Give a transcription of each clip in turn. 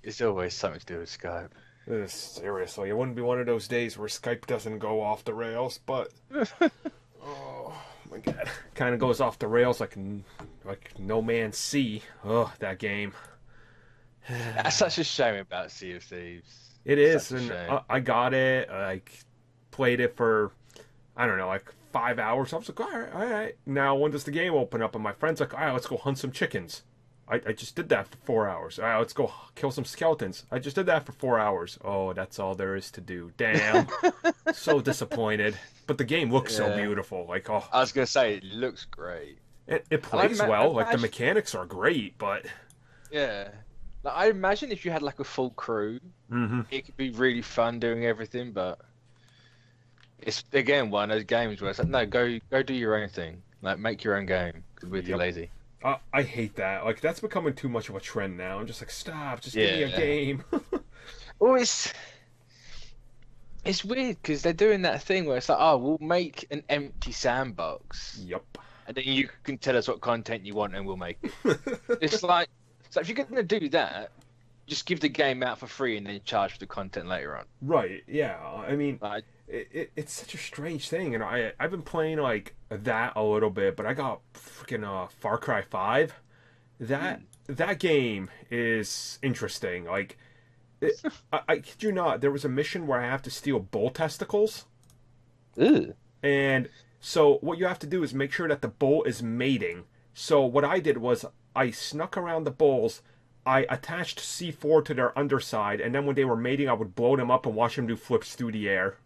It's always something to do with Skype. Seriously, it wouldn't be one of those days where Skype doesn't go off the rails, but oh my god, kind of goes off the rails like No Man's Sea. Oh, that game. That's such a shame about Sea of Thieves. It is, Such a and shame. I got it. I played it for I don't know, like 5 hours. I was like, all right, all right. Now when does the game open up? And my friend's like, all right, let's go hunt some chickens. I just did that for 4 hours. All right, let's go kill some skeletons. I just did that for 4 hours. Oh, that's all there is to do. Damn. So disappointed. But the game looks so Yeah. beautiful. Like, oh, I was gonna say it looks great. it And plays well. Like, the imagine, mechanics are great, but. yeah. Like, I imagine if you had like a full crew, Hmm. it could be really fun doing everything. But it's again one of those games where it's like, no, go do your own thing. Like make your own game because we're too Yep. lazy. I hate that. Like, that's becoming too much of a trend now. I'm just like, stop. Just give me a Yeah. game. Well, it's weird because they're doing that thing where it's like, oh, we'll make an empty sandbox, Yup. and then you can tell us what content you want, and we'll make it. It's like, so if you're gonna do that, just give the game out for free and then charge for the content later on. Right, yeah. I mean, Like, it's such a strange thing, and I've been playing like that a little bit, but I got freaking Far Cry 5. That game is interesting. Like, I kid you not, there was a mission where I have to steal bull testicles, ew. and so what you have to do is make sure that the bull is mating. So what I did was I snuck around the bulls. I attached C4 to their underside, and then when they were mating, I would blow them up and watch them do flips through the air.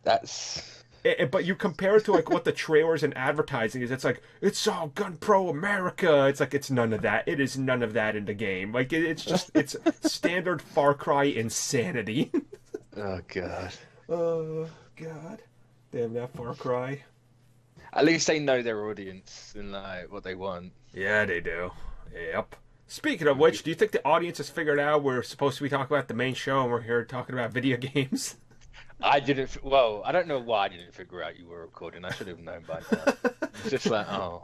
That's But you compare it to like what the trailers and advertising is. It's like it's all Gun Pro America. It's like it's none of that. It is none of that in the game. Like it's just it's standard Far Cry insanity. oh god. Oh God, damn that Far Cry. At least they know their audience and like what they want. Yeah, they do. Yep. Speaking of which, do you think the audience has figured out we're supposed to be talking about the main show and we're here talking about video games? I didn't. Well, I don't know why I didn't figure out you were recording. I should have known by now. It's just like, oh,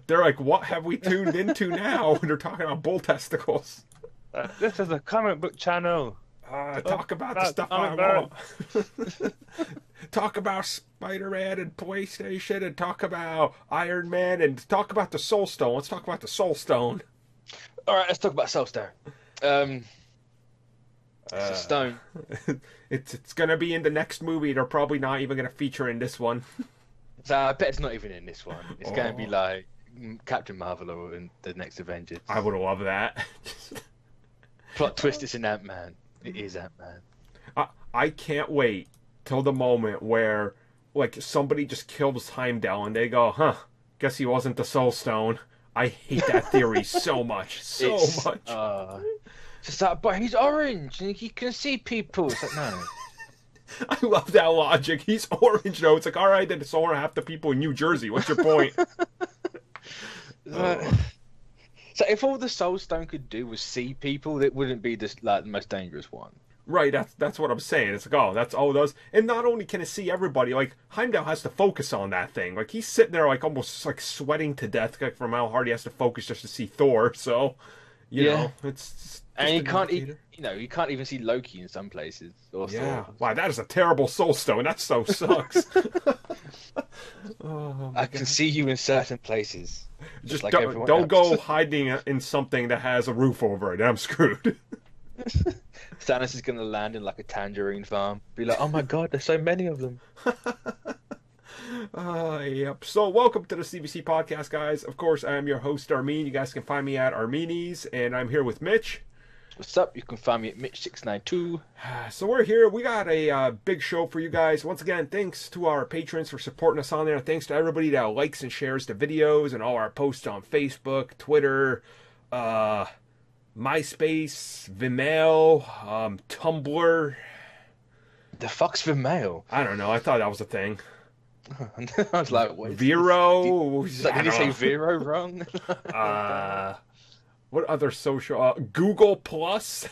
They're like, what have we tuned into now? When they're talking about bull testicles. this is a comic book channel. Talk about the stuff I want. Talk about Spider-Man and PlayStation, and talk about Iron Man, and talk about the Soul Stone. Let's talk about the Soul Stone. All right, let's talk about Soulstone. It's a stone. It's gonna be in the next movie. They're probably not even gonna feature in this one. So I bet it's not even in this one. It's going to be Oh. like Captain Marvel or in the next Avengers. I would love that. Plot twist: it's an Ant-Man. It is Ant-Man. I can't wait till the moment where like somebody just kills Heimdall and they go, huh? Guess he wasn't the Soul Stone. I hate that theory so much, so It's much. it's just like, but he's orange and he can see people. It's like no. I love that logic. He's orange though. It's like, all right, then so are half the people in New Jersey. What's your point? Uh, So if all the Soul Stone could do was see people, that wouldn't be this like the most dangerous one. Right, that's what I'm saying. It's like, oh, that's all it does. And not only can it see everybody, like Heimdall has to focus on that thing. Like he's sitting there, like almost like sweating to death, like from how hard he has to focus just to see Thor. So, you Yeah. know, it's just And you an can't, indicator. you can't even see Loki in some places. Or Yeah. Thor. Wow, that is a terrible Soul Stone. That so sucks. Oh my I god. can see you in certain places. Just like don't, everyone don't else. go hiding in something that has a roof over it. I'm screwed. Thanos is gonna land in like a tangerine farm. Be like, oh my god, there's so many of them. Yep. So, welcome to the CBC podcast, guys. Of course, I'm your host, Armin. You guys can find me at Armini's, and I'm here with Mitch. What's up? You can find me at Mitch692. So, we're here. We got a big show for you guys. Once again, thanks to our patrons for supporting us on there. Thanks to everybody that likes and shares the videos and all our posts on Facebook, Twitter, MySpace, Vimeo, Tumblr. The fuck's the mail? I don't know. I thought that was a thing. I was like, wait. Vero. Did you say Vero wrong? What other social? Google Plus.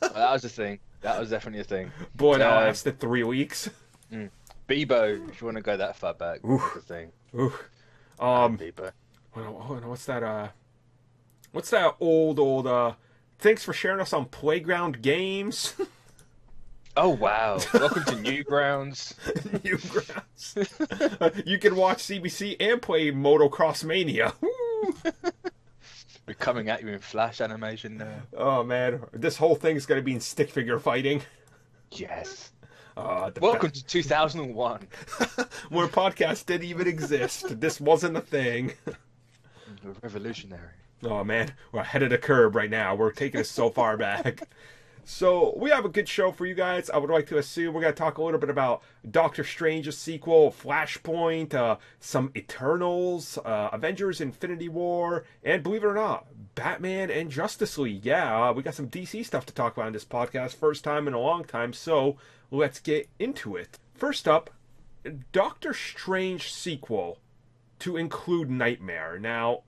Well, that was a thing. That was definitely a thing. Boy, that lasted 3 weeks. Bebo, if you want to go that far back, that's a thing. Ooh. Bebo. What's that? What's that old, thanks for sharing us on Playground Games? Oh, wow. Welcome to Newgrounds. Newgrounds. You can watch CBC and play Motocross Mania. We're coming at you in Flash animation now. Oh, man. This whole thing's going to be in stick figure fighting. Yes. Welcome to 2001. Where podcasts didn't even exist. This wasn't a thing. We're revolutionary. Oh, man. We're ahead of the curve right now. We're taking us so far back. So, we have a good show for you guys. I would like to assume we're going to talk a little bit about Doctor Strange's sequel, Flashpoint, some Eternals, Avengers Infinity War, and believe it or not, Batman and Justice League. Yeah, we got some DC stuff to talk about in this podcast. First time in a long time, so let's get into it. First up, Doctor Strange sequel to include Nightmare. Now,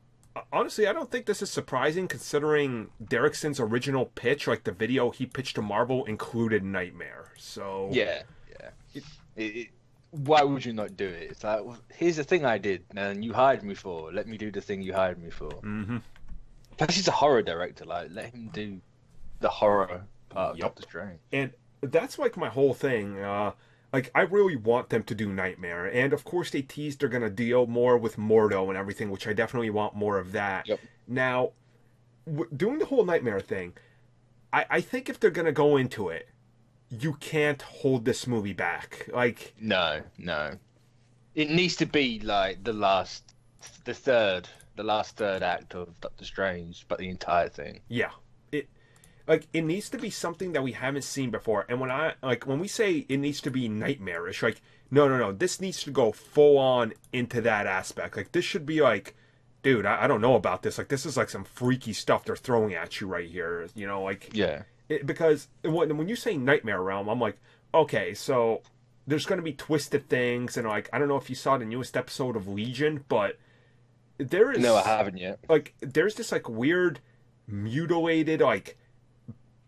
honestly, I don't think this is surprising considering Derrickson's original pitch, like the video he pitched to Marvel, included Nightmare. So yeah. Why would you not do it? It's like, well, here's the thing I did, and you hired me for. Let me do the thing you hired me for. Mm-hmm. Plus, he's a horror director. Like, let him do the horror part of Doctor Strange. And that's like my whole thing. Like, I really want them to do Nightmare. And, of course, they teased they're going to deal more with Mordo and everything, which I definitely want more of that. Yep. Now, doing the whole Nightmare thing, I think if they're going to go into it, you can't hold this movie back. Like... No. It needs to be, like, the last third act of Doctor Strange, but the entire thing. Yeah. It needs to be something that we haven't seen before. And when we say it needs to be nightmarish, like, no. This needs to go full on into that aspect. Like, this should be like, dude, I don't know about this. Like, this is like some freaky stuff they're throwing at you right here. You know, like... Yeah. Because when you say Nightmare Realm, I'm like, okay, so there's going to be twisted things. And, like, I don't know if you saw the newest episode of Legion, but there is... No, I haven't yet. Like, there's this, like, weird, mutilated, like...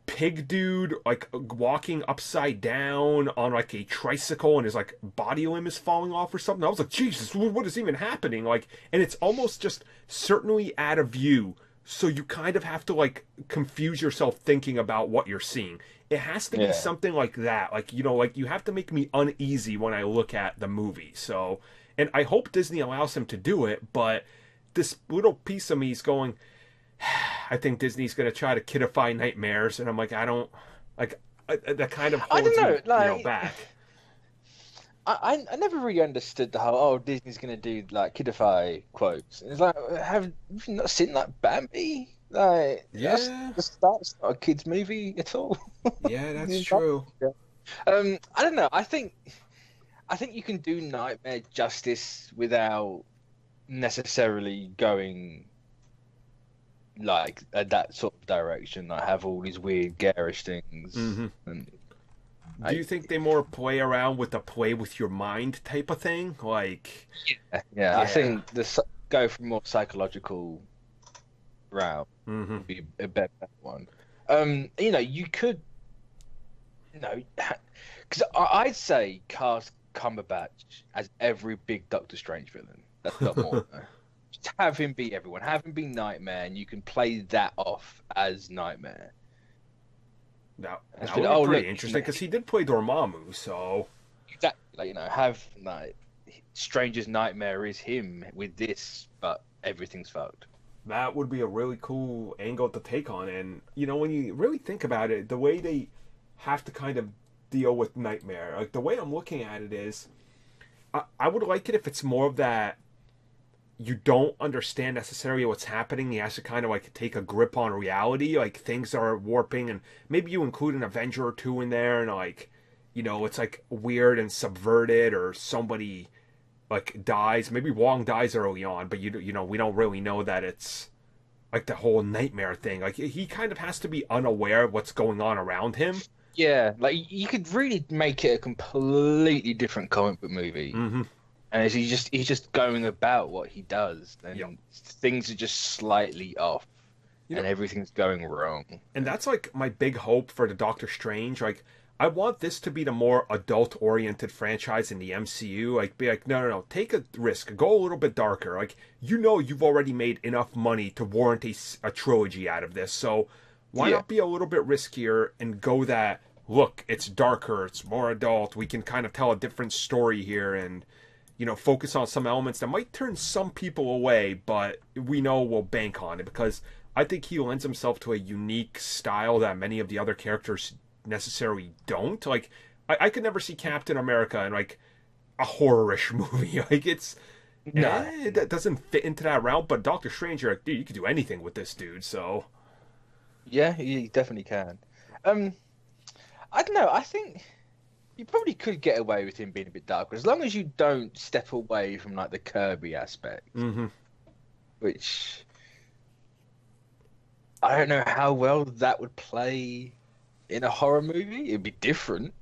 pig dude like walking upside down on like a tricycle and his like body limb is falling off or something. I was like, Jesus, what is even happening? Like, and it's almost just certainly out of view, so you kind of have to like confuse yourself thinking about what you're seeing. It has to be something like that. Like, you know, like you have to make me uneasy when I look at the movie. So, and I hope Disney allows him to do it, but this little piece of me is going, I think Disney's going to try to kidify Nightmares, and I'm like, I don't, like, that kind of holds me, back. I never really understood the whole, Disney's going to do, like, kidify quotes. It's like, have you not seen, like, Bambi? Like, that's not a kid's movie at all. Yeah, that's true. I don't know. I think you can do Nightmare justice without necessarily going... like that sort of direction, like have all these weird garish things. Mm-hmm. And do you think they more play around with the play with your mind type of thing? Like, yeah. I think go for more psychological route would be a better one. You could, because I'd say cast Cumberbatch as every big Doctor Strange villain. That's not more. Just have him be everyone. Have him be Nightmare, and you can play that off as Nightmare. That would be pretty interesting, because he did play Dormammu, so... Exactly. Like, have, like, Strange's Nightmare is him with this, but everything's fucked. That would be a really cool angle to take on, and, when you really think about it, the way they have to kind of deal with Nightmare, like, the way I'm looking at it is, I would like it if it's more of that you don't understand necessarily what's happening. He has to kind of like take a grip on reality, like things are warping, and maybe you include an Avenger or two in there, and like, it's like weird and subverted, or somebody like dies. Maybe Wong dies early on, but we don't really know that it's like the whole Nightmare thing. Like, he kind of has to be unaware of what's going on around him. Yeah, like you could really make it a completely different comic book movie. Mm-hmm. And he's just going about what he does, and things are just slightly off, and everything's going wrong. And that's like my big hope for the Doctor Strange. Like, I want this to be the more adult-oriented franchise in the MCU. Like, be like, no, no, no, take a risk, go a little bit darker. Like, you know, you've already made enough money to warrant a trilogy out of this, so why not be a little bit riskier and go that, look, it's darker, it's more adult, we can kind of tell a different story here and, you know, focus on some elements that might turn some people away, but we know we'll bank on it because I think he lends himself to a unique style that many of the other characters necessarily don't. Like, I could never see Captain America in, like, a horror-ish movie. Like, it's... No. That doesn't fit into that realm, but Doctor Strange, you're like, dude, you could do anything with this dude, so... Yeah, you definitely can. I don't know, I think you probably could get away with him being a bit darker, as long as you don't step away from, like, the Kirby aspect. Mm-hmm. Which... I don't know how well that would play in a horror movie. It'd be different.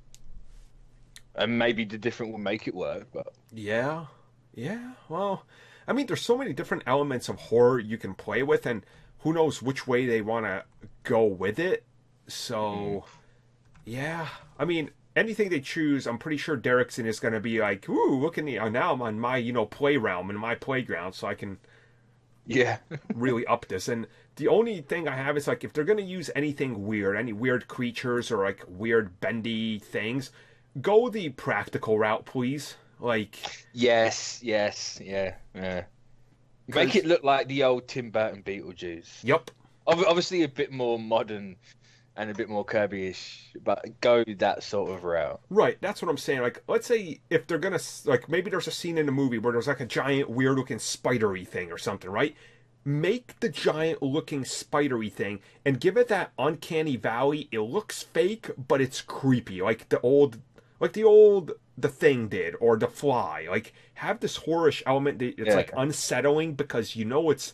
And maybe the different will make it work, but... Yeah. Yeah, well... I mean, there's so many different elements of horror you can play with, and who knows which way they want to go with it. So... Yeah. I mean, anything they choose, I'm pretty sure Derrickson is going to be like, ooh, look at me. Now I'm on my, you know, play realm and my playground, so I can... Yeah. really up this. And the only thing I have is, like, if they're going to use anything weird, any weird creatures or, like, weird bendy things, go the practical route, please. Like... Yes, yeah. Make it look like the old Tim Burton Beetlejuice. Yep. Obviously a bit more modern and a bit more Kirby-ish, but go that sort of route. Right, that's what I'm saying. Like, let's say if they're gonna, like, maybe there's a scene in the movie where there's, like, a giant, weird-looking spidery thing or something, right? Make the giant-looking spidery thing and give it that uncanny valley. It looks fake, but it's creepy, like The Thing did, or The Fly. Like, have this horrorish element that it's, like, unsettling because you know it's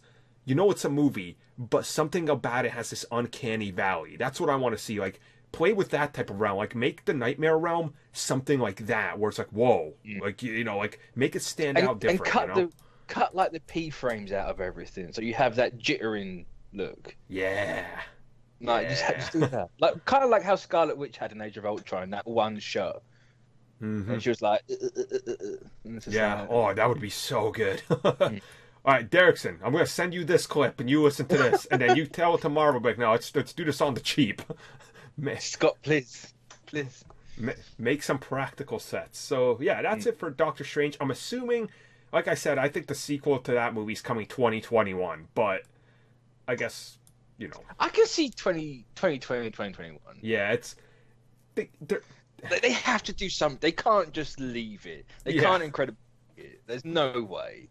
a movie, but something about it has this uncanny valley. That's what I want to see. Like, play with that type of realm. Like, make the Nightmare realm something like that, where it's like, whoa. Like, you know, like, make it stand out different, and cut, like, the P-frames out of everything, so you have that jittering look. Yeah. Like, just do that. Like, kind of like how Scarlet Witch had in Age of Ultron, that one shot. Mm-hmm. And she was like... Yeah, oh, that would be so good. All right, Derrickson, I'm going to send you this clip, and you listen to this, and then you tell it to Marvel, like, no, let's do this on the cheap. Scott, please. Make some practical sets. So, yeah, that's it for Doctor Strange. I'm assuming, like I said, I think the sequel to that movie is coming 2021, but I guess, you know. I can see 2020, 2021. Yeah, it's... They have to do something. They can't just leave it. They can't incredibly... There's no way.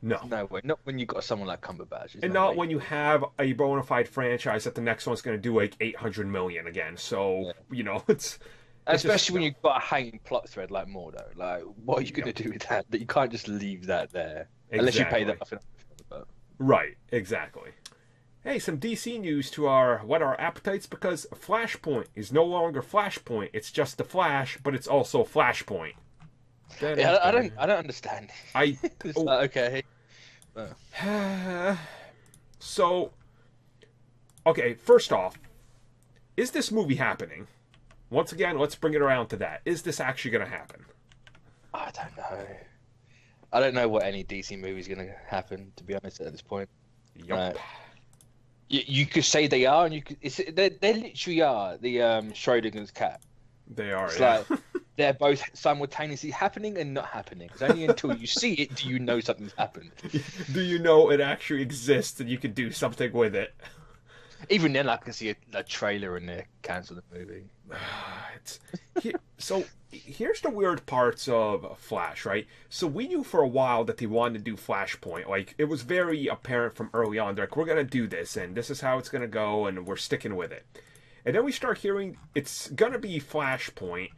No way. Not when you've got someone like Cumberbatch. And not when you have a bona fide franchise that the next one's going to do like 800 million again. So, you know, it's... Especially when you've got a hanging plot thread like Mordo. Like, what are you going to do with that? That you can't just leave that there. Exactly. Unless you pay that off. But... Right, exactly. Hey, some DC news to whet our appetites, because Flashpoint is no longer Flashpoint. It's just the Flash, but it's also Flashpoint. Yeah, I don't understand. It's like, okay. So, okay, first off, is this movie happening? Once again, let's bring it around to that. Is this actually going to happen? I don't know. I don't know what any DC movie is going to happen, to be honest, at this point. Yep. You could say they are, and you could. They literally are the Schrodinger's cat. They are. It's like they're both simultaneously happening and not happening. It's only until you see it do you know something's happened. Do you know it actually exists and you can do something with it? Even then, I can see a trailer and they cancel the movie. So here's the weird parts of Flash, right? So we knew for a while that they wanted to do Flashpoint. Like, it was very apparent from early on. They're like, we're going to do this, and this is how it's going to go, and we're sticking with it. And then we start hearing it's going to be Flashpoint,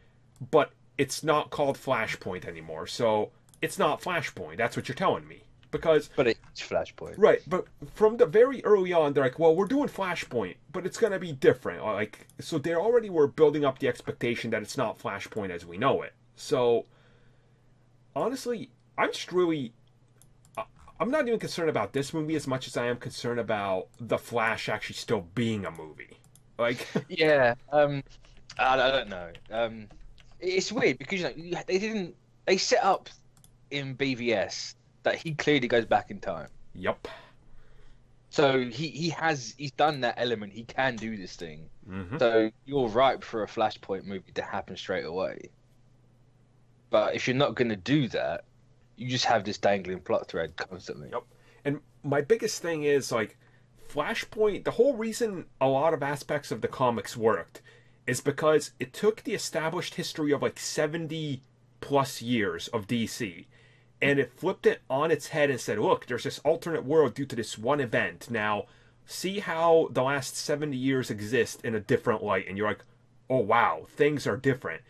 but it's not called Flashpoint anymore. So it's not Flashpoint. That's what you're telling me. But it's Flashpoint. Right, but from the very early on, they're like, well, we're doing Flashpoint, but it's going to be different. Like, so they already were building up the expectation that it's not Flashpoint as we know it. So, honestly, I'm just really... I'm not even concerned about this movie as much as I am concerned about The Flash actually still being a movie. Like... Yeah, I don't know. It's weird because they set up in BVS that he clearly goes back in time. Yep. So he's done that element. He can do this thing. Mm-hmm. So you're ripe for a Flashpoint movie to happen straight away. But if you're not going to do that, you just have this dangling plot thread constantly. Yep. And my biggest thing is, like, Flashpoint, the whole reason a lot of aspects of the comics worked is because it took the established history of, like, 70 plus years of DC, and it flipped it on its head and said, look, there's this alternate world due to this one event. Now, see how the last 70 years exist in a different light. And you're like, oh, wow, things are different.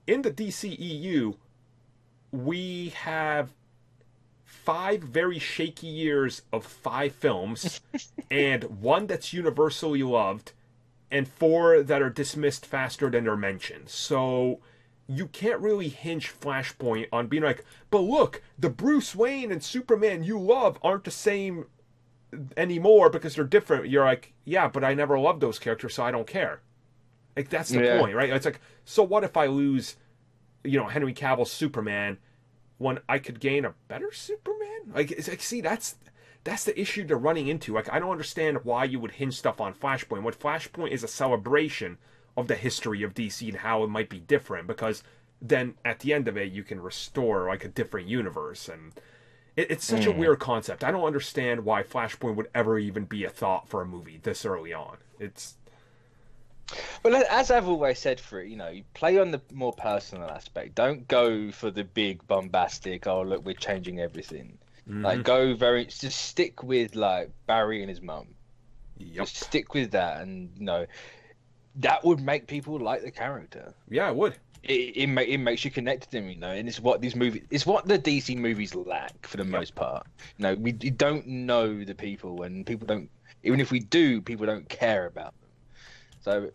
In the DCEU, we have 5 very shaky years of 5 films, and 1 that's universally loved, and 4 that are dismissed faster than they're mentioned. So you can't really hinge Flashpoint on being like, but look, the Bruce Wayne and Superman you love aren't the same anymore because they're different. You're like, yeah, but I never loved those characters, so I don't care. Like, that's the point, right? It's like, so what if I lose, Henry Cavill's Superman when I could gain a better Superman? Like, it's like, see, that's the issue they're running into. Like, I don't understand why you would hinge stuff on Flashpoint. What Flashpoint is a celebration of the history of DC and how it might be different, because then at the end of it, you can restore, like, a different universe. And it's such a weird concept. I don't understand why Flashpoint would ever even be a thought for a movie this early on. It's... Well, as I've always said for it, you play on the more personal aspect. Don't go for the big bombastic, oh, look, we're changing everything. Mm-hmm. Like, just stick with, like, Barry and his mum. Yep. Just stick with that, and, that would make people like the character. Yeah, it would. It makes you connect to them, and it's what the DC movies lack for the most part. We don't know the people, and people don't, even if we do, people don't care about them. So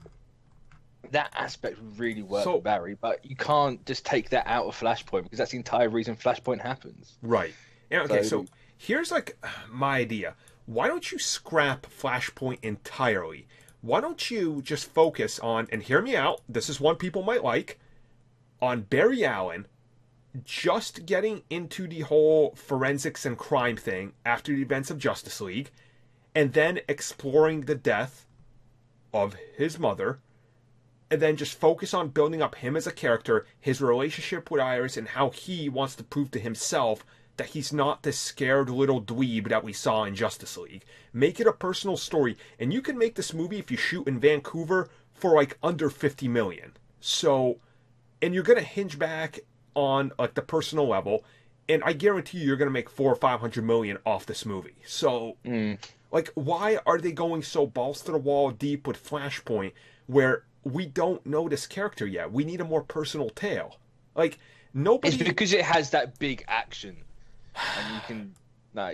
that aspect would really work for Barry, but you can't just take that out of Flashpoint, because that's the entire reason Flashpoint happens. Right. Yeah, okay, so here's, like, my idea. Why don't you scrap Flashpoint entirely? Why don't you just focus on, and hear me out, this is one people might like, on Barry Allen just getting into the whole forensics and crime thing after the events of Justice League, and then exploring the death of his mother, and then just focus on building up him as a character, his relationship with Iris, and how he wants to prove to himself that he's not this scared little dweeb that we saw in Justice League. Make it a personal story, and you can make this movie, if you shoot in Vancouver, for, like, under $50 million. So, and you're gonna hinge back on, like, the personal level, and I guarantee you're gonna make $400 or $500 million off this movie. So, like, why are they going so balls to the wall deep with Flashpoint, where we don't know this character yet? We need a more personal tale. Like, nobody... It's because it has that big action, and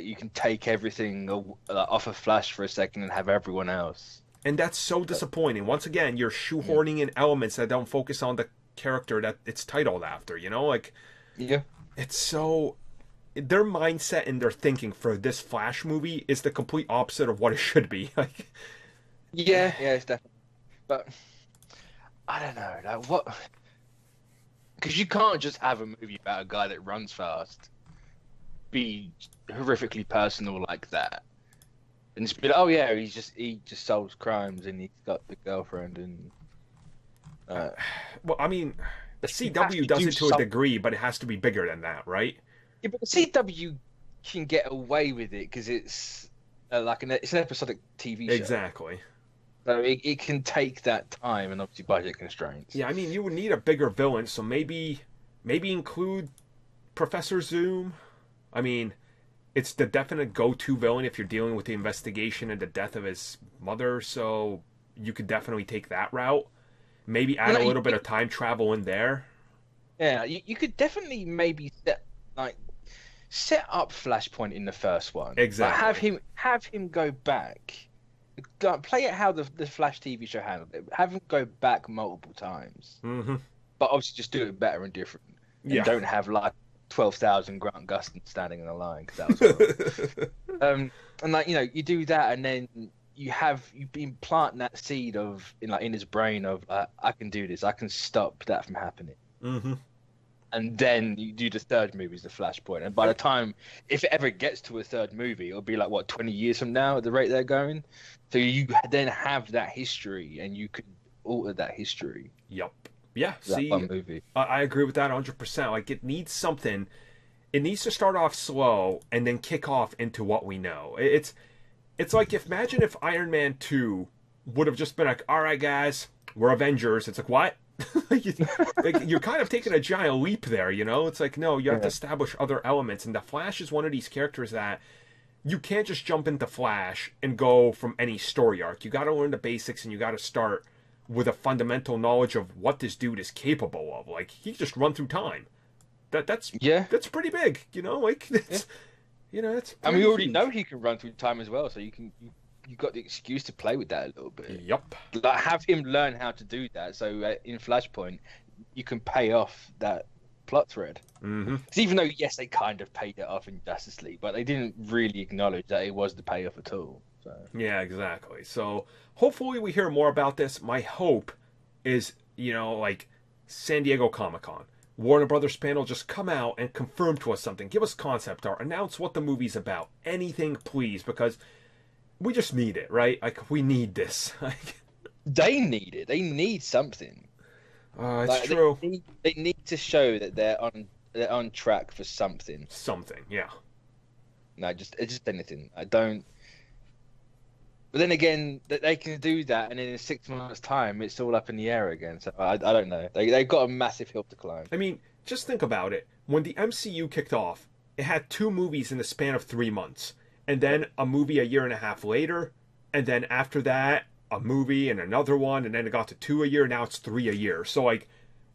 you can take everything off of Flash for a second and have everyone else. And that's so disappointing. Once again, you're shoehorning in elements that don't focus on the character that it's titled after, Like, yeah, it's so... Their mindset and their thinking for this Flash movie is the complete opposite of what it should be. Like, yeah, it's definitely. But I don't know, like, what? Because you can't just have a movie about a guy that runs fast be horrifically personal like that, and just be like, oh yeah, he just solves crimes and he's got the girlfriend and. Well, I mean, the CW does it to a degree, but it has to be bigger than that, right? Yeah, but the CW can get away with it because it's it's an episodic TV show. Exactly. So it can take that time and obviously budget constraints. Yeah, I mean, you would need a bigger villain, so maybe include Professor Zoom. I mean, it's the definite go-to villain if you're dealing with the investigation and the death of his mother, so you could definitely take that route. Maybe add a little bit of time travel in there. Yeah, you could definitely maybe set up Flashpoint in the first one. Exactly. But have him go back. Play it how the Flash TV show handled it. Have him go back multiple times. Mm-hmm. But obviously just do it better and different. And don't have, like, 12,000 Grant Gustin standing in the line, because that was horrible. And, like, you do that, and then you've been planting that seed of in his brain of I can do this, I can stop that from happening. Mm-hmm. And then you do the third movie, is the Flashpoint. And by the time, if it ever gets to a third movie, it'll be like, what, 20 years from now at the rate they're going? So you then have that history, and you could alter that history. Yep. Yeah, That one movie. I agree with that 100%. Like, it needs something. It needs to start off slow and then kick off into what we know. It's like, imagine if Iron Man 2 would have just been like, all right, guys, we're Avengers. It's like, what? You're kind of taking a giant leap there, you know? It's like, no, you have to establish other elements. And the Flash is one of these characters that you can't just jump into Flash and go from any story arc. You got to learn the basics, and you got to start with a fundamental knowledge of what this dude is capable of. Like, he just run through time. That's pretty big, you know? Like, it's, you know, it's. And we already know he can run through time as well, so you got the excuse to play with that a little bit. Yep. Like, have him learn how to do that, so in Flashpoint, you can pay off that plot thread. Mm-hmm. Even though, yes, they kind of paid it off in Justice League, but they didn't really acknowledge that it was the payoff at all. So. Yeah, exactly. So hopefully we hear more about this. My hope is, you know, like San Diego Comic-Con. Warner Brothers panel, just come out and confirm to us something. Give us concept art. Announce what the movie's about. Anything, please, because we just need it, right? Like, we need this. They need it. They need something. It's true. They need to show that they're on track for something. Something, yeah. No, just anything. I don't. But then again, they can do that, and in 6 months' time, it's all up in the air again. So I don't know. They've got a massive hill to climb. I mean, just think about it. When the MCU kicked off, it had 2 movies in the span of 3 months. And then a movie a year and a half later. And then after that, a movie and another one. And then it got to 2 a year. Now it's 3 a year. So, like,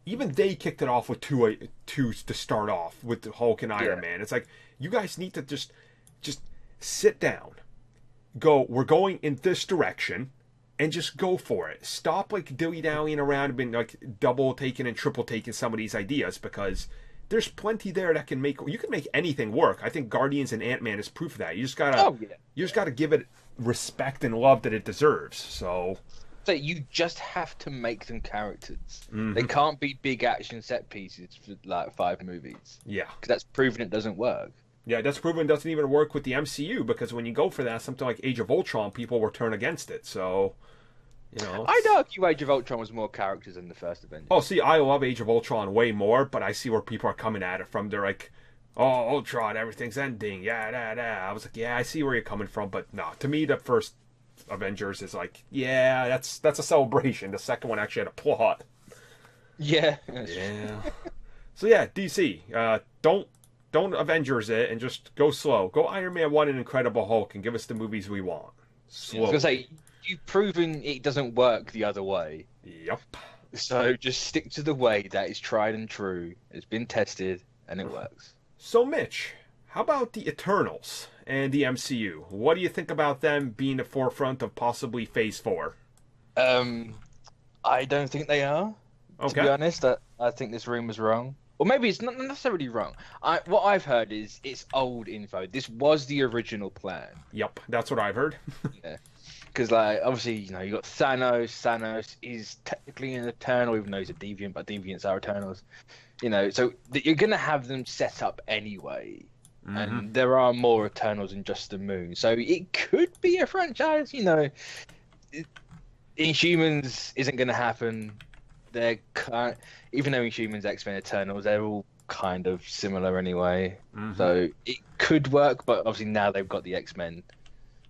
even they kicked it off with two to start off with the Hulk and Iron Man. It's like, you guys need to just sit down. Go, we're going in this direction, and just go for it. Stop, like, dilly-dallying around and being, like, double-taking and triple-taking some of these ideas, because there's plenty there that can make... You can make anything work. I think Guardians and Ant-Man is proof of that. You just gotta give it respect and love that it deserves, so... So you just have to make them characters. Mm-hmm. They can't be big action set pieces for, like, 5 movies. Yeah. Because that's proven it doesn't work. Yeah, that's proven it doesn't even work with the MCU, because when you go for that, something like Age of Ultron, people will turn against it. So, you know... I'd argue Age of Ultron was more characters than the first Avengers. Oh, see, I love Age of Ultron way more, but I see where people are coming at it from. They're like, oh, Ultron, everything's ending, I was like, yeah, I see where you're coming from, but no, to me, the first Avengers is like, yeah, that's a celebration. The second one actually had a plot. Yeah. Yeah. So yeah, DC, don't Avengers it and just go slow. Go Iron Man 1 and Incredible Hulk and give us the movies we want. Slow. I was going to say, you've proven it doesn't work the other way. Yep. So just stick to the way that is tried and true. It's been tested and it works. So Mitch, how about the Eternals and the MCU? What do you think about them being the forefront of possibly Phase 4? I don't think they are. Okay. To be honest, I think this rumor's wrong. Or maybe it's not necessarily wrong. What I've heard is it's old info. This was the original plan. Yep, that's what I've heard. Yeah. Because, like, obviously, you know, you got Thanos. Thanos is technically an Eternal, even though he's a Deviant, but Deviants are Eternals. You know, so you're going to have them set up anyway. Mm-hmm. And there are more Eternals than just the Moon. So it could be a franchise, you know. Inhumans isn't going to happen. Even though Inhumans, X-Men, Eternals, they're all kind of similar anyway. Mm-hmm. So it could work, but obviously now they've got the X-Men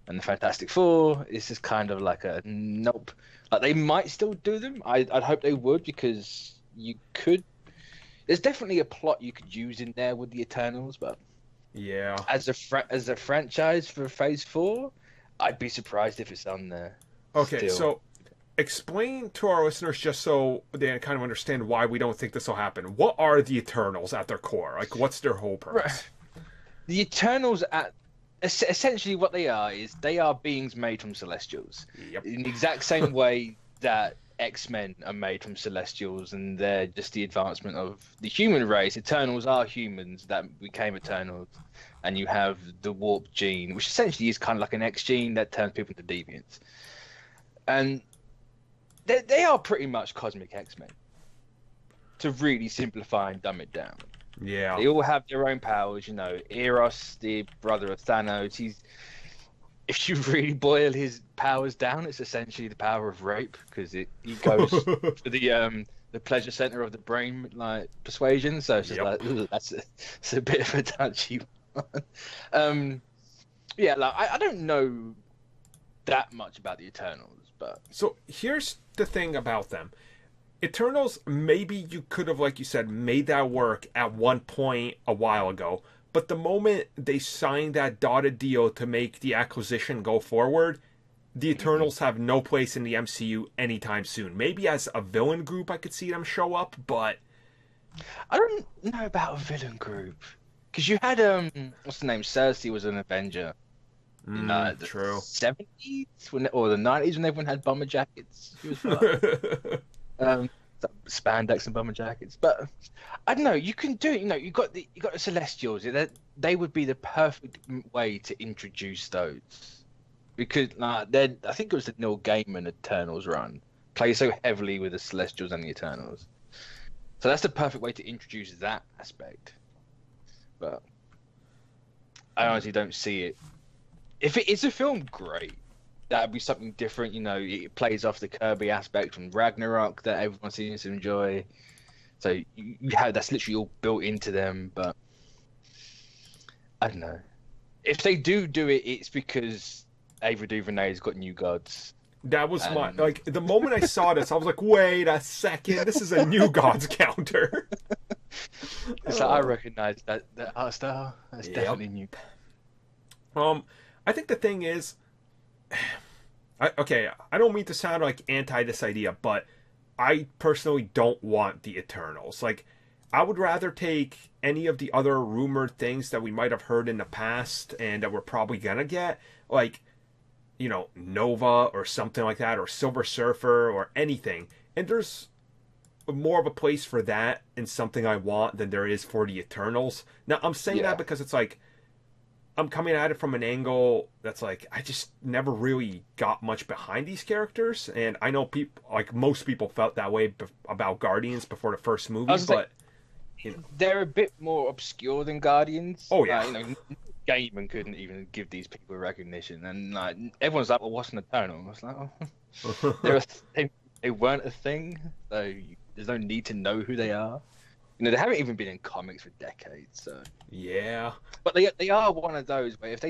and the Fantastic Four. This is kind of like a nope. Like, they might still do them. I'd hope they would, because you could. There's definitely a plot you could use in there with the Eternals, but yeah, as a franchise for Phase 4, I'd be surprised if it's on there. Okay, still. So explain to our listeners, just so they kind of understand why we don't think this will happen. What are the Eternals at their core? Like, what's their whole purpose? The Eternals, essentially what they are is they are beings made from Celestials. Yep. In the exact same way that X-Men are made from Celestials, and they're just the advancement of the human race. Eternals are humans that became Eternals, and you have the warp gene, which essentially is kind of like an X gene that turns people into deviants. And they are pretty much cosmic X-Men, to really simplify and dumb it down. Yeah. They all have their own powers, you know. Eros, the brother of Thanos, if you really boil his powers down, it's essentially the power of rape, because he goes to the pleasure center of the brain, like persuasion. So it's just like, ooh, that's a bit of a touchy one. Yeah, like I don't know that much about the Eternals, but so here's the thing about them. Eternals, maybe you could have, like you said, made that work at one point a while ago. But the moment they signed that dotted deal to make the acquisition go forward, the Eternals have no place in the MCU anytime soon. Maybe as a villain group I could see them show up, but I don't know about a villain group. Because you had, what's the name? Cersei was an Avenger. In the true. 70s or the 90s when everyone had bomber jackets. She was fun. Spandex and bomber jackets, but I don't know. You can do it. You know, you got the Celestials. They would be the perfect way to introduce those, because I think it was the Neil Gaiman Eternals run play so heavily with the Celestials and the Eternals, so that's the perfect way to introduce that aspect. But I honestly don't see it. If it is a film, great. That'd be something different, you know. It plays off the Kirby aspect from Ragnarok that everyone seems to enjoy. So you have that's literally all built into them. But I don't know. If they do it, it's because Ava DuVernay's got new gods. That was my the moment I saw this, I was like, wait a second, this is a new gods counter. So I recognize that art style. That's definitely new. I think the thing is, I don't mean to sound like anti this idea, but I personally don't want the Eternals. Like, I would rather take any of the other rumored things that we might have heard in the past and that we're probably gonna get, like, you know, Nova or something like that, or Silver Surfer or anything. And there's more of a place for that in something I want than there is for the Eternals. Now, I'm saying that because it's like, I'm coming at it from an angle that's like, I just never really got much behind these characters, and I know people, like most people, felt that way about Guardians before the first movie, but you know, they're a bit more obscure than Guardians. Oh yeah, you know, Gaiman couldn't even give these people recognition, and like everyone's like, "Well, what's an Eternal?" I was like, "Oh, they weren't a thing, so there's no need to know who they are." You know, they haven't even been in comics for decades, so yeah. But they are one of those where if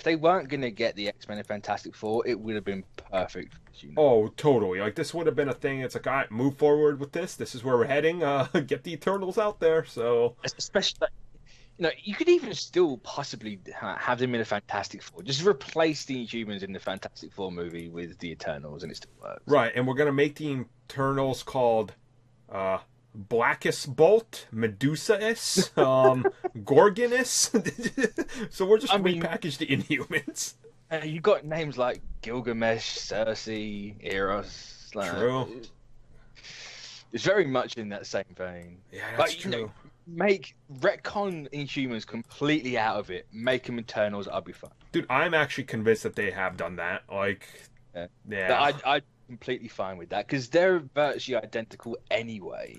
they weren't gonna get the X-Men and Fantastic Four, it would have been perfect. You know? Oh, totally. Like, this would have been a thing. It's like, all right, move forward with this. This is where we're heading. Get the Eternals out there. So, especially, you know, you could even still possibly have them in a Fantastic Four. Just replace the Inhumans in the Fantastic Four movie with the Eternals, and it still works. Right, and we're gonna make the Eternals called Blackest Bolt, Medusa-is, Gorgonus. So we're just repackaged the Inhumans. You got names like Gilgamesh, Cersei, Eros. Like, true. It's very much in that same vein. Yeah, that's true. You know, make retcon Inhumans completely out of it. Make them Eternals. I'll be fine. Dude, I'm actually convinced that they have done that. Like, yeah. I'm completely fine with that because they're virtually identical anyway.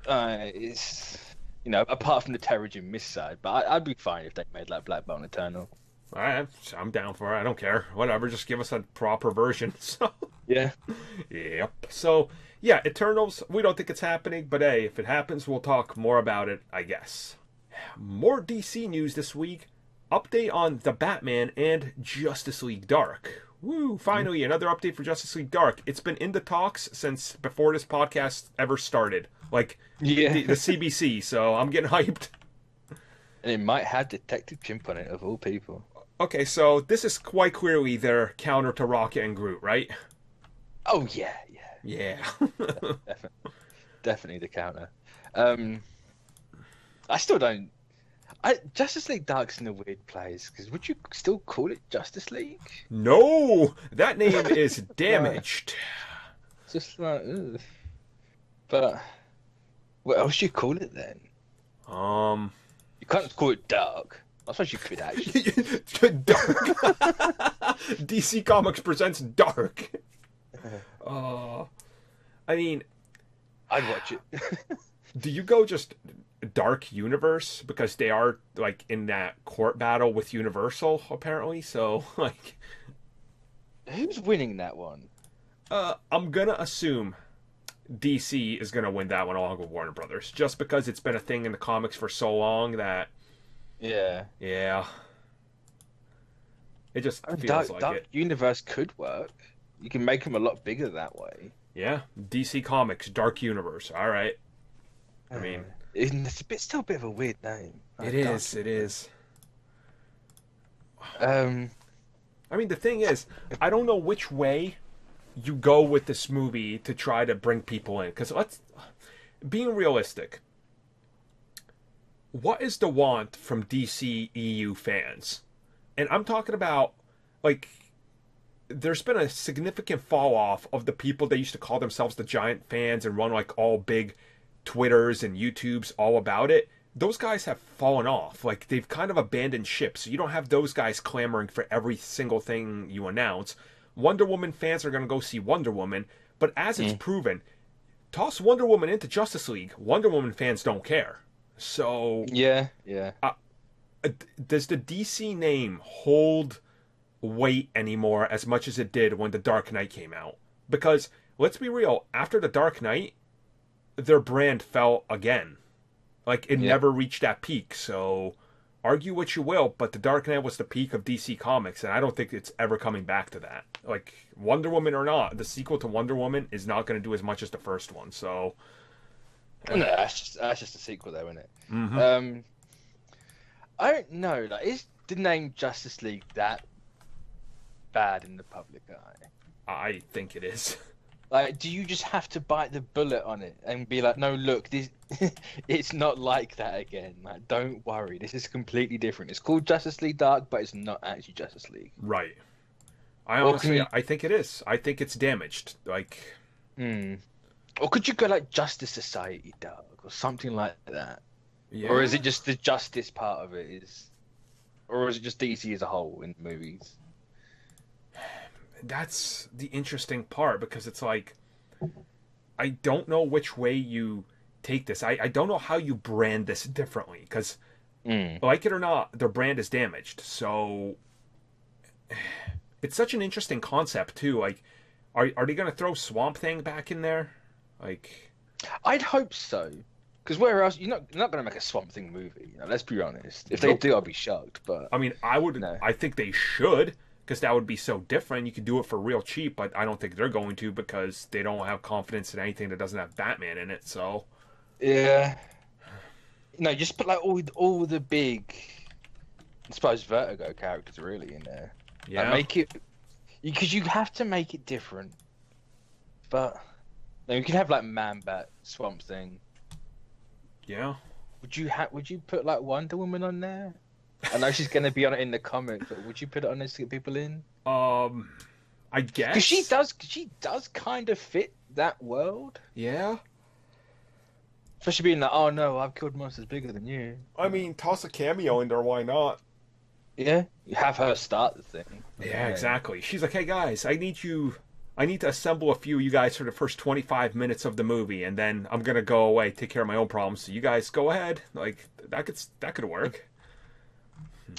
It's, you know, apart from the Terrigen Mist side, but I'd be fine if they made like Black Bolt Eternal. All right, I'm down for it. I don't care. Whatever, just give us a proper version. So yeah, yep. So yeah, Eternals. We don't think it's happening, but hey, if it happens, we'll talk more about it, I guess. More DC news this week. Update on The Batman and Justice League Dark. Woo! Finally, another update for Justice League Dark. It's been in the talks since before this podcast ever started. Like, the CBC, so I'm getting hyped. And it might have Detective Chimp on it, of all people. Okay, so this is quite clearly their counter to Rocket and Groot, right? Oh, yeah. Definitely the counter. I still don't... Justice League Dark's in a weird place, because would you still call it Justice League? No! That name is damaged. Just like, ugh. But what else do you call it then? Um, You can't call it dark. I suppose you could actually. Dark. DC Comics presents Dark. I mean, I'd watch it. do you go just Dark Universe because they are like in that court battle with Universal apparently? So like, Who's winning that one? I'm gonna assume DC is gonna win that one along with Warner Brothers, just because it's been a thing in the comics for so long that. Yeah. It just feels like Dark it. Universe could work. You can make them a lot bigger that way. Yeah, DC Comics Dark Universe. All right. I mean, it's still a bit of a weird name. It is. Um, I mean, the thing is, I don't know which way you go with this movie to try to bring people in. Because being realistic, what is the want from DC EU fans? And I'm talking about, like, there's been a significant fall off of the people that used to call themselves the giant fans and run, like, all big Twitters and YouTubes all about it. Those guys have fallen off. Like, they've kind of abandoned ship. So you don't have those guys clamoring for every single thing you announce. Wonder Woman fans are going to go see Wonder Woman. But as it's proven, toss Wonder Woman into Justice League. Wonder Woman fans don't care. So... Yeah. Does the DC name hold weight anymore as much as it did when The Dark Knight came out? Because, let's be real, after The Dark Knight, their brand fell again. Like, it never reached that peak. So, argue what you will, but The Dark Knight was the peak of DC Comics, and I don't think it's ever coming back to that. Like, Wonder Woman or not, the sequel to Wonder Woman is not going to do as much as the first one, so... No, that's just a sequel, though, isn't it? Mm-hmm. I don't know. Like, is the name Justice League that bad in the public eye? I think it is. Like, do you just have to bite the bullet on it and be like, no, look, this, it's not like that again. Like, don't worry, this is completely different. It's called Justice League Dark, but it's not actually Justice League. Right. I think it is. I think it's damaged. Like. Or could you go like Justice Society Dark or something like that? Yeah. Or is it just the justice part of it is, or is it just DC as a whole in movies? That's the interesting part, because it's like, I don't know which way you take this. I don't know how you brand this differently, because like it or not, their brand is damaged. So it's such an interesting concept too. Like, are they going to throw Swamp Thing back in there? Like, I'd hope so. Because where else you're not going to make a Swamp Thing movie? You know, let's be honest. If they do, I'll be shocked. But I mean, I would. No. I think they should, because that would be so different. You could do it for real cheap, but I don't think they're going to, because they don't have confidence in anything that doesn't have Batman in it. So yeah, no, just put like all the big, I suppose, Vertigo characters really in there. Yeah, like, make it, because you have to make it different. But no, you can have like Man-Bat, Swamp Thing. Yeah. Would you put like Wonder Woman on there? I know she's gonna be on it in the comic, but would you put it on there to get people in? I guess. Because she does kind of fit that world. Yeah. Especially being like, oh no, I've killed monsters bigger than you. I mean, toss a cameo in there, why not? Yeah. You have her start the thing. Yeah, exactly. She's like, hey guys, I need to assemble a few of you guys for the first 25 minutes of the movie, and then I'm gonna go away, take care of my own problems. So you guys go ahead. Like, that could work.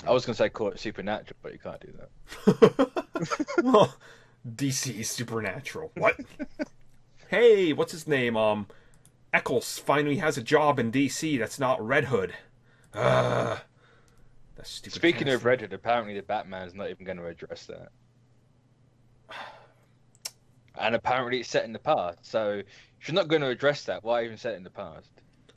I was gonna say call it Supernatural, but you can't do that. Well, DC Supernatural. What? Hey, what's his name? Eccles finally has a job in DC that's not Red Hood. That's stupid. Speaking of Red Hood, apparently the Batman's not even going to address that. And apparently it's set in the past. So if you're not going to address that, why even set it in the past?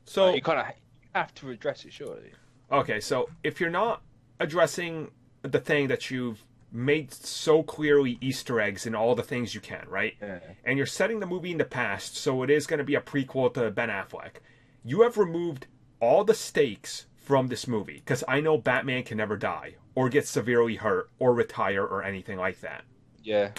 So you kind of have to address it, surely. Okay, so if you're not addressing the thing that you've made so clearly Easter eggs in all the things you can, right? Yeah. And you're setting the movie in the past, so it is going to be a prequel to Ben Affleck. You have removed all the stakes from this movie, because I know Batman can never die, or get severely hurt, or retire, or anything like that. Yeah.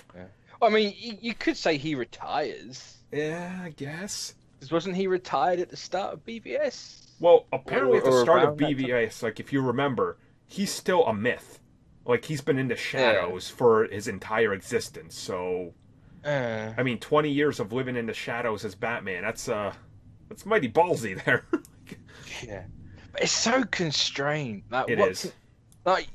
I mean, you could say he retires. Yeah, I guess. 'Cause wasn't he retired at the start of BVS? Well, apparently at the Or start of around that time? BVS, like if you remember, he's still a myth. Like he's been in the Yeah. shadows for his entire existence. So, Uh, I mean, 20 years of living in the shadows as Batman. That's mighty ballsy there. yeah. But it's so constrained. Like, It what is. like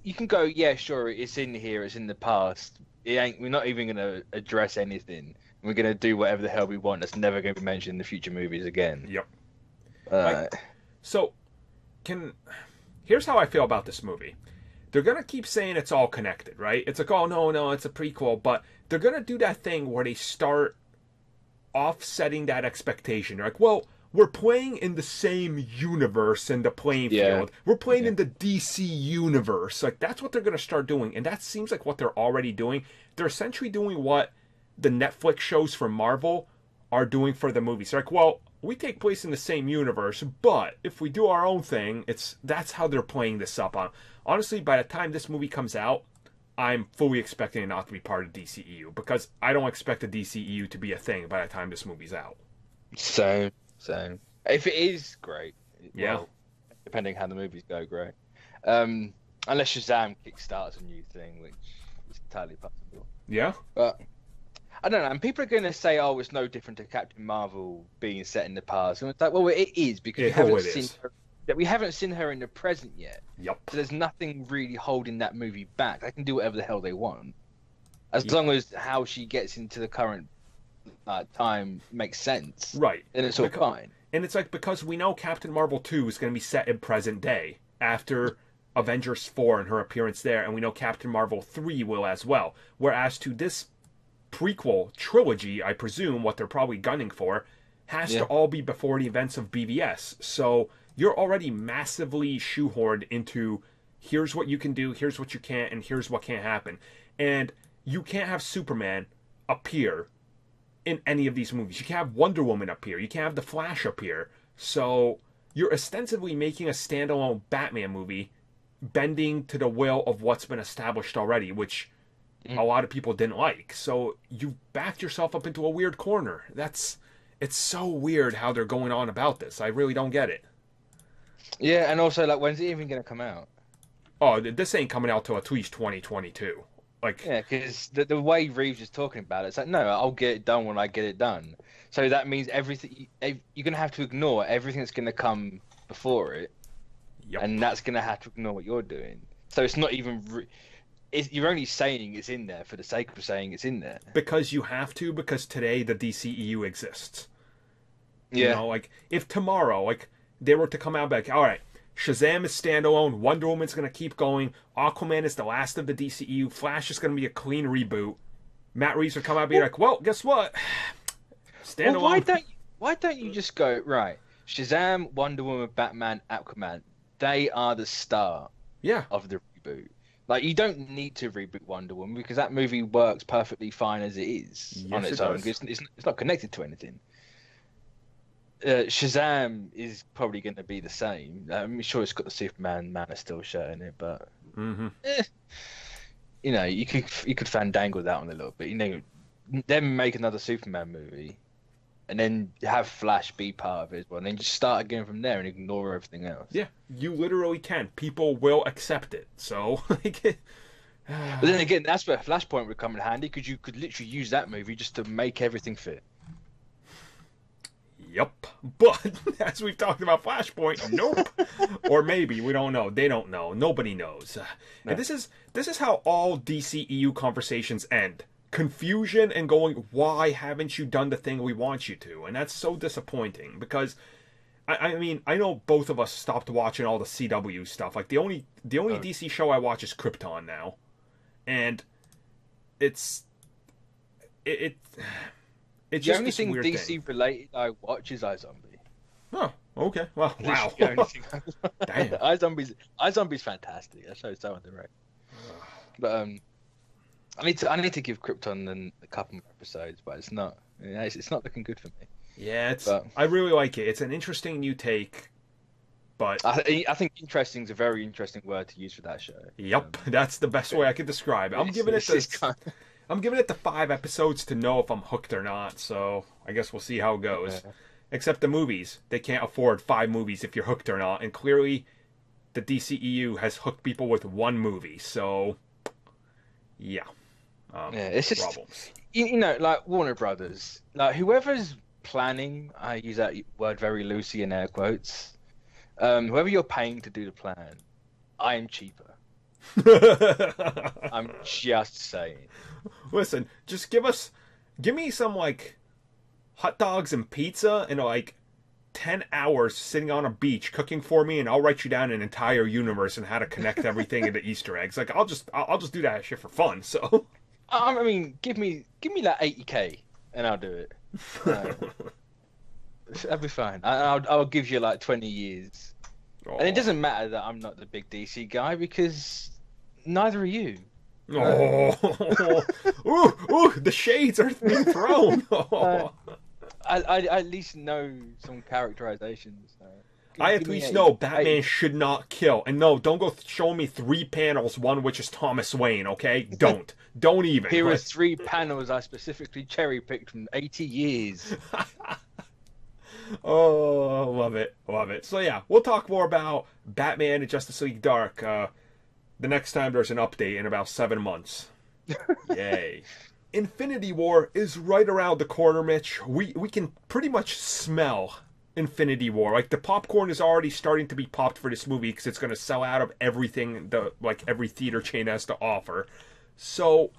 you can go, yeah, sure, it's in here, it's in the past. It ain't. We're not even gonna address anything. We're gonna do whatever the hell we want. That's never gonna be mentioned in the future movies again. Yep. Uh, So, can here's how I feel about this movie. They're gonna keep saying it's all connected, right? It's like, oh no, no, it's a prequel, but they're gonna do that thing where they start offsetting that expectation. They're like, well, we're playing in the same universe in the playing Yeah. field. We're playing Yeah. in the DC universe. Like that's what they're gonna start doing, and that seems like what they're already doing. They're essentially doing what the Netflix shows for Marvel are doing for the movies. They're like, well, we take place in the same universe, but if we do our own thing, that's how they're playing this up. Honestly, by the time this movie comes out, I'm fully expecting it not to be part of DCEU because I don't expect the DCEU to be a thing by the time this movie's out. so if it is great, Yeah. well, depending how the movies go, great. Unless Shazam kickstarts a new thing, which is entirely possible. Yeah? But I don't know. And people are going to say, "Oh, it's no different to Captain Marvel being set in the past." And it's like, well, it is because Yeah, it seen is. her, that we haven't seen her in the present yet. Yep. So there's nothing really holding that movie back. They can do whatever the hell they want, as Yeah. long as how she gets into the current time makes sense. Right. Then it's all Beca- fine. And it's like because we know Captain Marvel 2 is going to be set in present day after Avengers 4 and her appearance there, and we know Captain Marvel 3 will as well. Whereas to this prequel trilogy, I presume what they're probably gunning for has Yeah. to all be before the events of BVS. So you're already massively shoehorned into here's what you can do, here's what you can't, and here's what can't happen. And you can't have Superman appear in any of these movies. You can't have Wonder Woman appear. You can't have the Flash appear. So you're ostensibly making a standalone Batman movie bending to the will of what's been established already, which a lot of people didn't like. So you backed yourself up into a weird corner. It's so weird how they're going on about this. I really don't get it. Yeah, and also like, when's it even going to come out? Oh, this ain't coming out till at least 2022. Like, Yeah, because the way Reeves is talking about it, it's like, no, I'll get it done when I get it done. So that means everything you're going to have to ignore everything that's going to come before it, yep. and that's going to have to ignore what you're doing. So it's not even. You're only saying it's in there for the sake of saying it's in there. Because you have to, because today the DCEU exists. Yeah. You know, like, if tomorrow, like, they were to come out like, all right, Shazam is standalone, Wonder Woman's going to keep going, Aquaman is the last of the DCEU, Flash is going to be a clean reboot, Matt Reeves would come out and be like, well, guess what? Standalone. Well, why don't you just go, right, Shazam, Wonder Woman, Batman, Aquaman, they are the start Yeah. of the reboot. Like, you don't need to reboot Wonder Woman because that movie works perfectly fine as it is on Yes, its it own. does. It's not connected to anything. Shazam is probably going to be the same. I'm sure it's got the Superman Man of Steel shirt in it, but Mm-hmm. you know, you could fandangle that one a little bit. You know, then make another Superman movie, and then have Flash be part of it as well, and then just start again from there and ignore everything else. Yeah, you literally can. People will accept it. So, like, But then again, that's where Flashpoint would come in handy because you could literally use that movie just to make everything fit. yep. But as we've talked about Flashpoint, nope. Or maybe we don't know. They don't know. Nobody knows. No. And this is how all DCEU conversations end. Confusion and going, why haven't you done the thing we want you to? And that's so disappointing because I mean, I know both of us stopped watching all the CW stuff. Like the only DC show I watch is Krypton now. And it's The just only this thing weird DC thing. related I watch is iZombie. Oh, okay. Well, wow. Literally the only thing Damn. iZombie's fantastic. That show's so underrated. But I need to give Krypton a couple more episodes, but it's not. It's not looking good for me. Yeah, But- I really like it. It's an interesting new take, but I think interesting is a very interesting word to use for that show. yep, that's the best way I could describe it. I'm giving it it's the kind I'm giving it the 5 episodes to know if I'm hooked or not. So I guess we'll see how it goes. Yeah. Except the movies, they can't afford 5 movies if you're hooked or not, and clearly, the DCEU has hooked people with 1 movie. So, yeah, It's just problems. like Warner Brothers, like whoever's planning. I use that word very loosely in air quotes. Whoever you're paying to do the plan, I am cheaper. I'm just saying. Listen, just give me some like hot dogs and pizza and like 10 hours sitting on a beach cooking for me, and I'll write you down an entire universe and how to connect everything into Easter eggs. Like I'll just do that shit for fun. So I mean, give me like 80K and I'll do it. That'll be fine. I'll give you like 20 years. oh. And it doesn't matter that I'm not the big DC guy because neither are you. Oh, ooh, the shades are being thrown. I at least know some characterizations. I at least know Batman should not kill. And no, don't go show me 3 panels, one which is Thomas Wayne, okay? Don't even. Here are 3 panels I specifically cherry-picked from 80 years. Oh, love it. So yeah, we'll talk more about Batman and Justice League Dark the next time there's an update in about 7 months. Yay. Infinity War is right around the corner, Mitch. We can pretty much smell Infinity War. Like, the popcorn is already starting to be popped for this movie because it's going to sell out of everything every theater chain has to offer. So,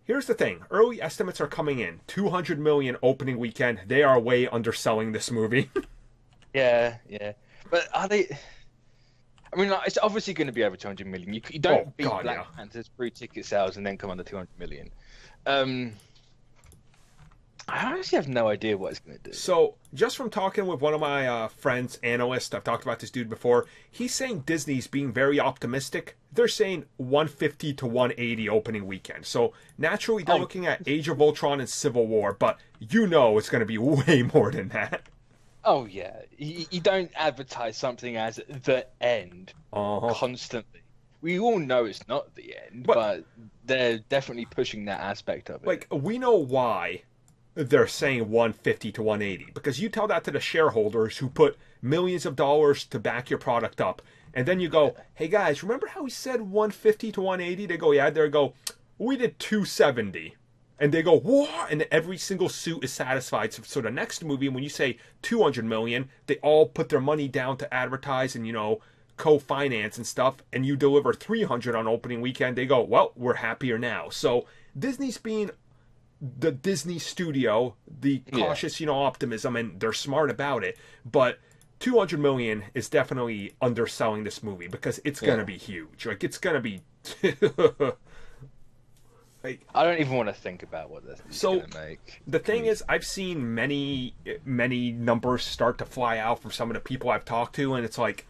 here's the thing. Early estimates are coming in. 200 million opening weekend. They are way underselling this movie. Yeah. But are they... I mean, like, it's obviously going to be over 200 million. You don't beat Black Panther's pre-ticket sales and then come under 200 million. I honestly have no idea what it's going to do. So, just from talking with one of my friends, analysts, I've talked about this dude before, he's saying Disney's being very optimistic. They're saying 150 to 180 opening weekend. So, naturally, they're looking at Age of Ultron and Civil War, but you know it's going to be way more than that. Oh, yeah. You don't advertise something as the end constantly. We all know it's not the end, but they're definitely pushing that aspect of it. Like, we know why they're saying 150 to 180, because you tell that to the shareholders who put millions of dollars to back your product up, and then you go, hey guys, remember how we said 150 to 180? They go, yeah. They go, we did 270. And they go, what? And every single suit is satisfied. So the next movie, when you say 200 million, they all put their money down to advertise and, co-finance and stuff. And you deliver 300 on opening weekend. They go, well, we're happier now. So Disney's being the Disney studio, the cautious, optimism, and they're smart about it. But 200 million is definitely underselling this movie because it's going to be huge. Like, it's going to be... Like, I don't even want to think about what this is going to make. The thing is, I've seen many numbers start to fly out from some of the people I've talked to, and it's like,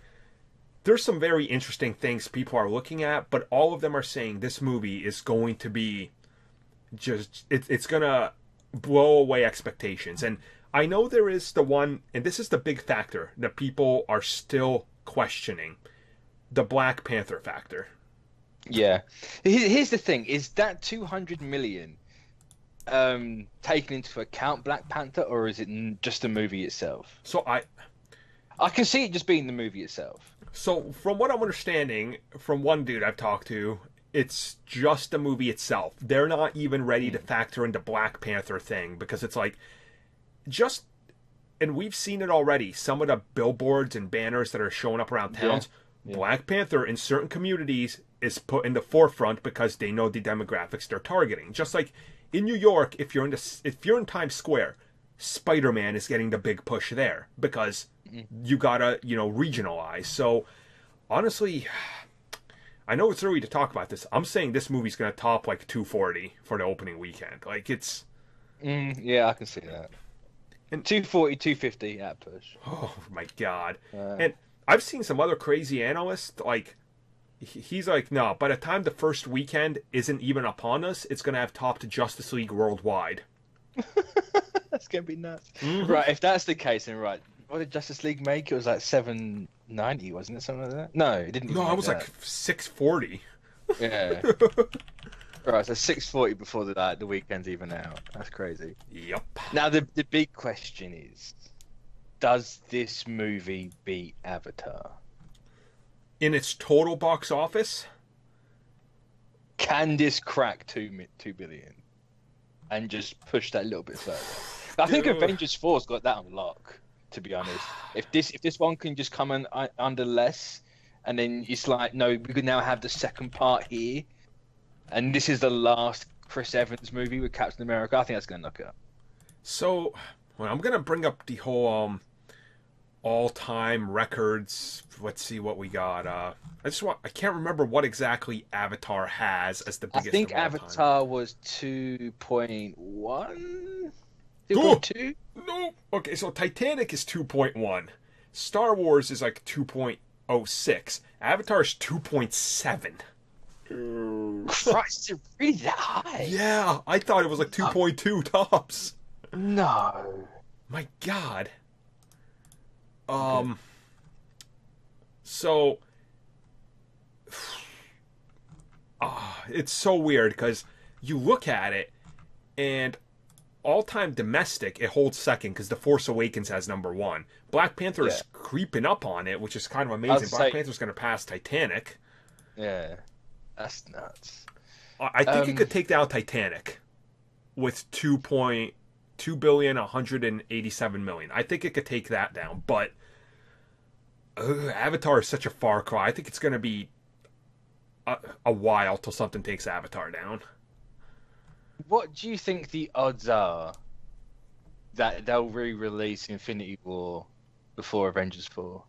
there's some very interesting things people are looking at, but all of them are saying this movie is going to be just, it's going to blow away expectations. And I know there is the one, and this is the big factor that people are still questioning, the Black Panther factor. Yeah. Here's the thing: is that 200 million taken into account Black Panther, or is it just the movie itself? So I can see it just being the movie itself. So from what I'm understanding from one dude I've talked to, it's just the movie itself. They're not even ready to factor in the Black Panther thing because it's like and we've seen it already. Some of the billboards and banners that are showing up around towns, Black Panther in certain communities is put in the forefront because they know the demographics they're targeting. Just like in New York, if you're in Times Square, Spider-Man is getting the big push there because you gotta regionalize. So honestly, I know it's early to talk about this. I'm saying this movie's gonna top like 240 for the opening weekend. Like it's yeah, I can see that. And 240, 250 at push. Oh my god! And I've seen some other crazy analysts like. He's like, no, by the time the first weekend isn't even upon us, it's going to have topped Justice League worldwide. That's going to be nuts. Mm-hmm. Right, if that's the case, then right. What did Justice League make? It was like 790, wasn't it? Something like that? No, it didn't. No, it was like 640. Yeah. Right, so 6:40 before the weekend's even out. That's crazy. Yep. Now the big question is, does this movie beat Avatar? In its total box office, Can this crack 2 billion and just push that a little bit further? I think Avengers 4's got that on lock, to be honest. If this one can just come under less, and then it's like, no, we could now have the second part here, and this is the last Chris Evans movie with Captain America, I think that's going to knock it up. So, well, I'm going to bring up the whole all-time records. Let's see what we got. I can't remember what exactly Avatar has as the biggest. I think of all Avatar time. was 2.1, 2.2. No. Okay, so Titanic is 2.1. Star Wars is like 2.06. Avatar is 2.7. Christ, it's really that high? Yeah, I thought it was like 2.2 tops. No. My God. Okay. So, it's so weird because you look at it, and all-time domestic, it holds second because The Force Awakens has number one. Black Panther is creeping up on it, which is kind of amazing. Black Panther's going to pass Titanic. Yeah, that's nuts. I think it could take down Titanic with 2.187 billion. I think it could take that down, but Avatar is such a far cry. I think it's going to be a while till something takes Avatar down. What do you think the odds are that they'll re-release Infinity War before Avengers 4?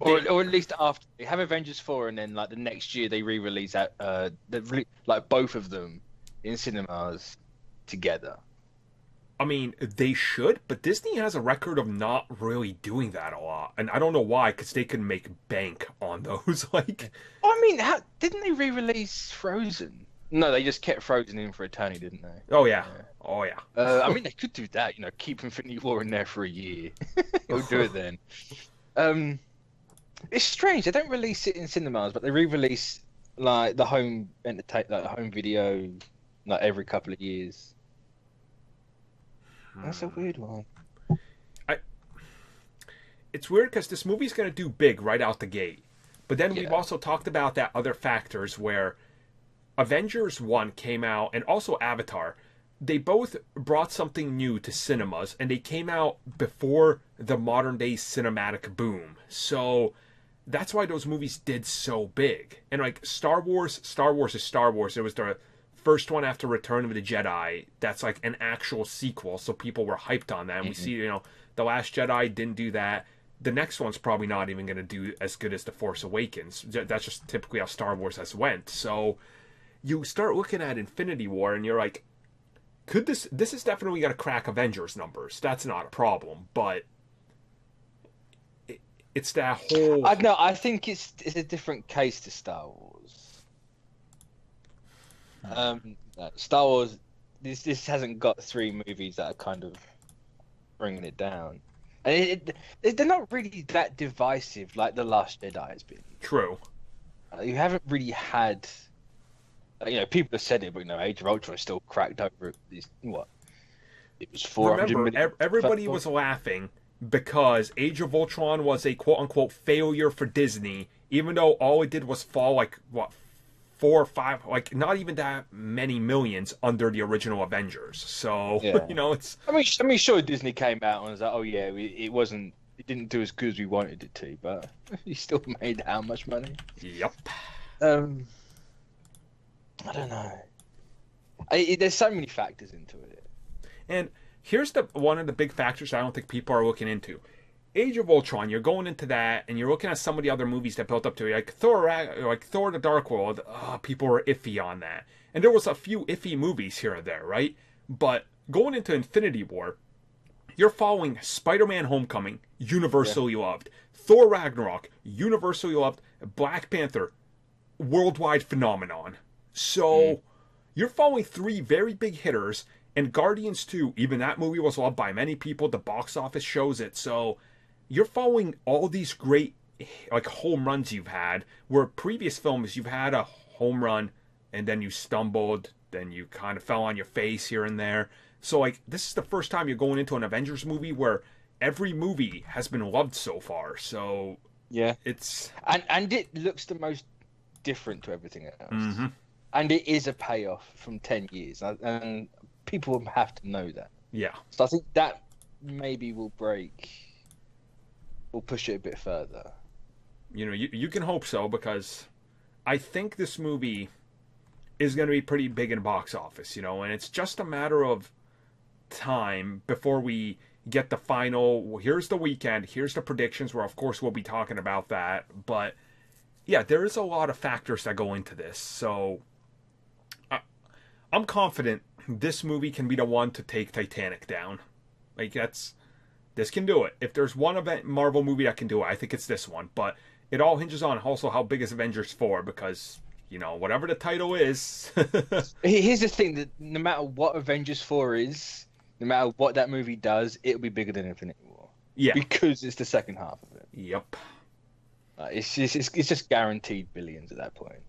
Or at least after they have Avengers 4, and then like the next year they re-release that like both of them in cinemas together. I mean, they should, but Disney has a record of not really doing that a lot, and I don't know why, because they can make bank on those. Like, I mean, didn't they re-release Frozen? No, they just kept Frozen in for eternity, didn't they? Oh yeah, oh yeah. I mean, they could do that. You know, keep Infinity War in there for a year. We'll do it then. It's strange. They don't release it in cinemas, but they re-release like the home video, like every couple of years. That's a weird one. It's weird because this movie's going to do big right out the gate, but then we've also talked about that other factors where Avengers 1 came out, and also Avatar. They both brought something new to cinemas, and they came out before the modern day cinematic boom. So that's why those movies did so big. And like Star Wars is Star Wars. It was the first one after Return of the Jedi that's like an actual sequel, so people were hyped on that. And we see, The Last Jedi didn't do that. The next one's probably not even going to do as good as The Force Awakens. That's just typically how Star Wars has went. So you start looking at Infinity War, and you're like, could this is definitely going to crack Avengers numbers. That's not a problem, but it's that whole... No, I think it's a different case to Star Wars. Star Wars, this hasn't got three movies that are kind of bringing it down. And they're not really that divisive like The Last Jedi has been. True. You haven't really had... people have said it, but Age of Ultron is still cracked over what? It was 400 million. Everybody was laughing because Age of Ultron was a quote-unquote failure for Disney, even though all it did was fall like, 4 or 5, like not even that many millions under the original Avengers. So, it's... I mean, sure, Disney came out and was like, oh yeah, it didn't do as good as we wanted it to, but he still made how much money? Yep. I don't know. There's so many factors into it. And here's one of the big factors I don't think people are looking into. Age of Ultron, you're going into that, and you're looking at some of the other movies that built up to it, like Thor: The Dark World. People were iffy on that, and there was a few iffy movies here and there, right? But going into Infinity War, you're following Spider-Man: Homecoming, universally loved. Thor: Ragnarok, universally loved. Black Panther, worldwide phenomenon. So you're following three very big hitters, and Guardians 2, even that movie was loved by many people. The box office shows it. So you're following all these great like home runs you've had, where previous films you've had a home run and then you stumbled, then you kind of fell on your face here and there. So, like, this is the first time you're going into an Avengers movie where every movie has been loved so far. So, yeah, it's... And it looks the most different to everything else. Mm-hmm. And it is a payoff from 10 years. And people will have to know that. Yeah. So I think that maybe will push it a bit further. You know, you can hope so, because I think this movie is going to be pretty big in the box office, you know, and it's just a matter of time before we get the final, well, here's the weekend, here's the predictions, where of course we'll be talking about that, but yeah, there is a lot of factors that go into this, so I'm confident this movie can be the one to take Titanic down. Like, this can do it. If there's one Marvel movie that can do it, I think it's this one, but it all hinges on also how big is Avengers 4, because, you know, whatever the title is. Here's the thing, that no matter what Avengers 4 is, no matter what that movie does, it'll be bigger than Infinity War. Yeah. Because it's the second half of it. Yep. It's just guaranteed billions at that point.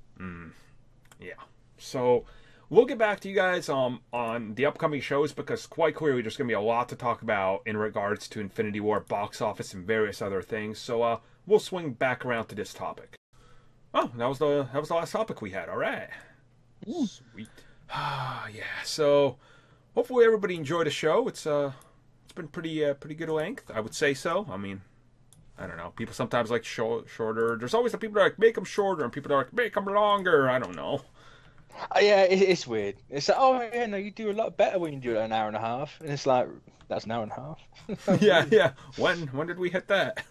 Yeah. So we'll get back to you guys on the upcoming shows, because quite clearly there's going to be a lot to talk about in regards to Infinity War box office and various other things. So we'll swing back around to this topic. Oh, that was the last topic we had. All right. Sweet. Yeah. So hopefully everybody enjoyed the show. It's been pretty good length, I would say so. I mean, I don't know. People sometimes like shorter. There's always the people that are like, make them shorter, and people that are like, make them longer. I don't know. Yeah, it's weird. It's like, oh yeah, no, you do a lot better when you do it an hour and a half, and it's like, that's an hour and a half. Yeah. When did we hit that?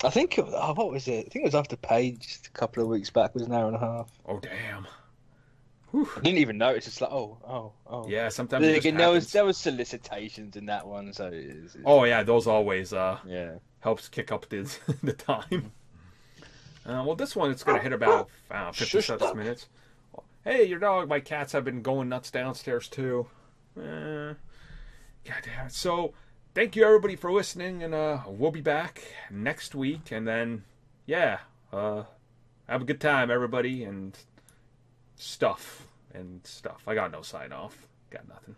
I think what was it? I think it was after Page just a couple of weeks back. It was an hour and a half. Oh damn! Whew. I didn't even notice. It's like, oh. Yeah, sometimes again, there was solicitations in that one, so it's oh yeah, those always yeah helps kick up the time. Well, this one it's gonna hit about 56 minutes. Hey, your dog, my cats have been going nuts downstairs too. God damn. So, thank you everybody for listening, and we'll be back next week, and then yeah, have a good time, everybody, and stuff. I got no sign off. Got nothing.